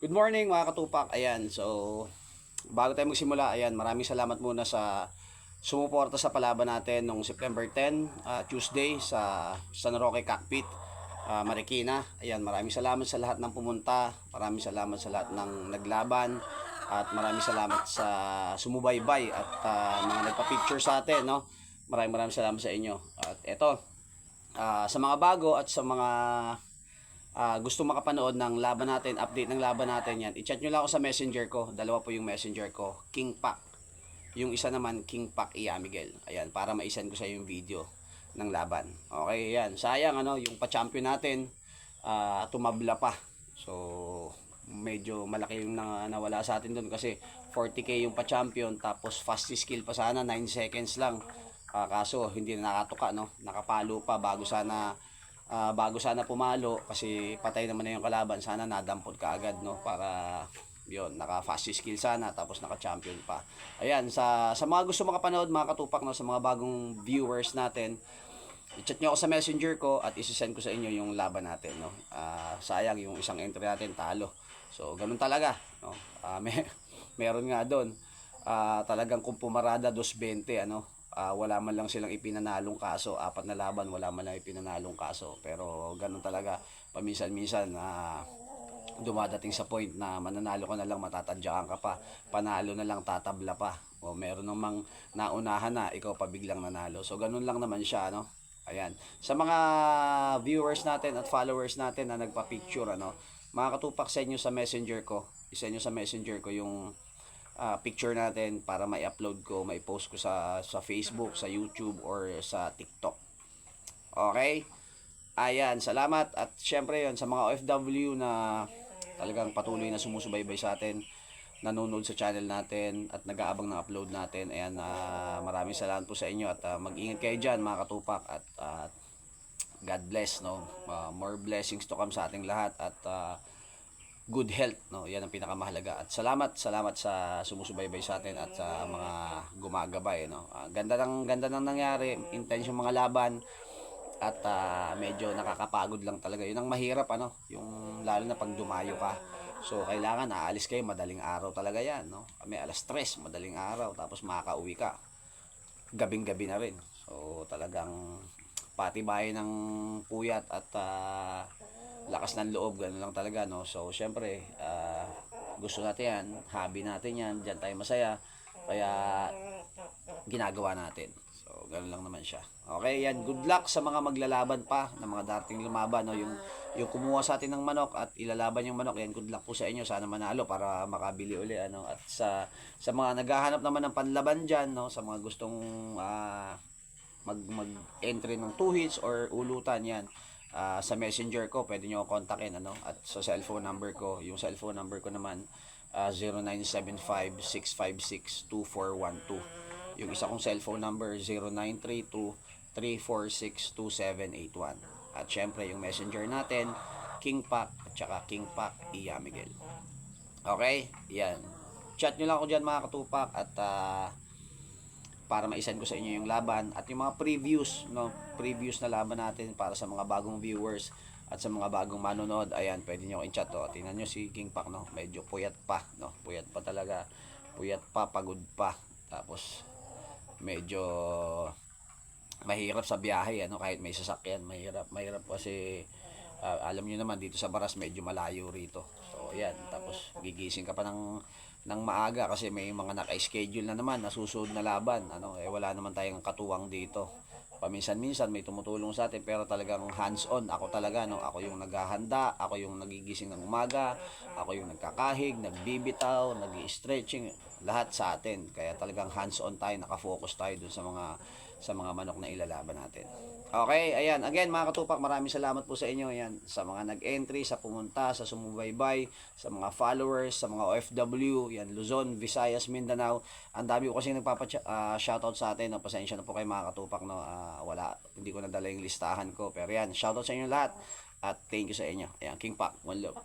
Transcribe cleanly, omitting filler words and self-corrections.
Good morning mga katupak. Ayan, so bago tayo magsimula, ayan, maraming salamat muna sa sumuporta sa palaban natin nung September 10, Tuesday sa San Roque Cockpit, Marikina. Ayan, maraming salamat sa lahat ng pumunta, maraming salamat sa lahat ng naglaban, at maraming salamat sa sumubaybay at mga nagpa-picture sa atin, no? Maraming salamat sa inyo. At eto, sa mga bago at sa mga gusto makapanood ng laban natin, update ng laban natin yan, i-chat nyo lang ako sa messenger ko. Dalawa po yung messenger ko, King Pac. Yung isa naman, King Pac Iyamigel. Ayan, para ma-send ko sa yung video ng laban. Okay, yan. Sayang, yung pa-champion natin, tumabla pa. So, medyo malaki yung nawala sa atin doon kasi 40k yung pa-champion, tapos fastest skill pa sana, 9 seconds lang. Kaso, hindi na nakatuka, no? Nakapalo pa bago sana pumalo kasi patay naman na yung kalaban, sana nadampot ka agad, no, para yon naka fast skill sana tapos naka champion pa. Ayan, sa mga gusto makapanood mga katupak, no, sa mga bagong viewers natin, i-chat nyo ako sa messenger ko at isi-send ko sa inyo yung laban natin, no. Sayang yung isang entry natin talo, so ganun talaga, no. Meron nga doon, talagang kung pumarada 220, wala man lang silang ipinanalong kaso, apat na laban wala man lang ipinanalong kaso, pero ganun talaga paminsan-minsan dumadating sa point na mananalo ka na lang matatadyakan ka pa, panalo na lang tatabla pa, o meron namang naunahan na ikaw pa biglang nanalo, so ganun lang naman siya, no. Ayan, sa mga viewers natin at followers natin na nagpa-picture, mga katupak, sa inyo sa messenger ko, yung picture natin para mai-upload ko, mai-post ko sa Facebook, sa YouTube, or sa TikTok. Okay? Ayan, salamat. At syempre yon, sa mga OFW na talagang patuloy na sumusubaybay sa atin, nanonood sa channel natin at nag-aabang ng upload natin. Ayan, maraming salamat po sa inyo at mag-ingat kayo dyan mga katupak, at God bless, no. More blessings to come sa ating lahat, at good health, no, yan ang pinakamahalaga. At salamat sa sumusubaybay sa atin at sa mga gumagabay, no. Ganda ng nangyari, intense yung mga laban, at medyo nakakapagod lang talaga, yun ang mahirap, yung lalo na pag dumayo ka, so kailangan aalis kayo madaling araw talaga yan, no. May 3:00 madaling araw, tapos makakauwi ka gabing gabi na rin, so talagang patibayan ng puyat at lakas ng loob, gano'n lang talaga, no. So syempre, gusto natin yan, hobby natin yan, diyan tayo masaya, kaya ginagawa natin, so gano'n lang naman siya. Okay, yan, good luck sa mga maglalaban pa, ng mga dating lumaban, no. Yung kumuha sa atin ng manok at ilalaban yung manok, yan, good luck po sa inyo, sana manalo para makabili uli, at sa mga naghahanap naman ng panlaban dyan, no, sa mga gustong mag-entry ng 2 hits or ulutan, yan, sa messenger ko pwede nyo kontakin, at sa cellphone number ko, yung cellphone number ko naman, 0975-656-2412. Yung isa kong cellphone number, 0932-346-2781. At syempre yung messenger natin, King Pac at saka King Pac Iyamigel. Okay, yan, chat nyo lang ako dyan mga katupak, at para ma-send ko sa inyo yung laban at yung mga previews, no, na laban natin para sa mga bagong viewers at sa mga bagong manonood. Ayan, pwede niyo i-chat, tingnan niyo si King Pac, no, medyo puyat pa, no, puyat pa talaga, pagod pa, tapos medyo mahirap sa biyahe, kahit may sasakyan, mahirap kasi alam niyo naman dito sa Baras medyo malayo rito, so ayan, tapos gigising ka pa ng maaga kasi may mga naka-schedule na naman na susunod na laban, wala naman tayong katuwang dito. Paminsan-minsan may tumutulong sa atin, pero talagang hands-on ako talaga, no. Ako yung naghahanda, ako yung nagigising ng umaga, ako yung nagkakahig, nagbibitaw, nag-stretching, lahat sa atin. Kaya talagang hands-on tayo, nakafocus tayo dun sa mga manok na ilalaban natin. Okay, ayan. Again, mga katupak, maraming salamat po sa inyo. Ayan, sa mga nag-entry, sa pumunta, sa sumubaybay, sa mga followers, sa mga OFW, yan, Luzon, Visayas, Mindanao. Ang dami ko kasi nagpapa-shoutout sa atin. No? Pasensya na po kayo mga katupak, no? Hindi ko nadala yung listahan ko. Pero yan, shoutout sa inyo lahat. At thank you sa inyo. Ayan, King Pac, one love.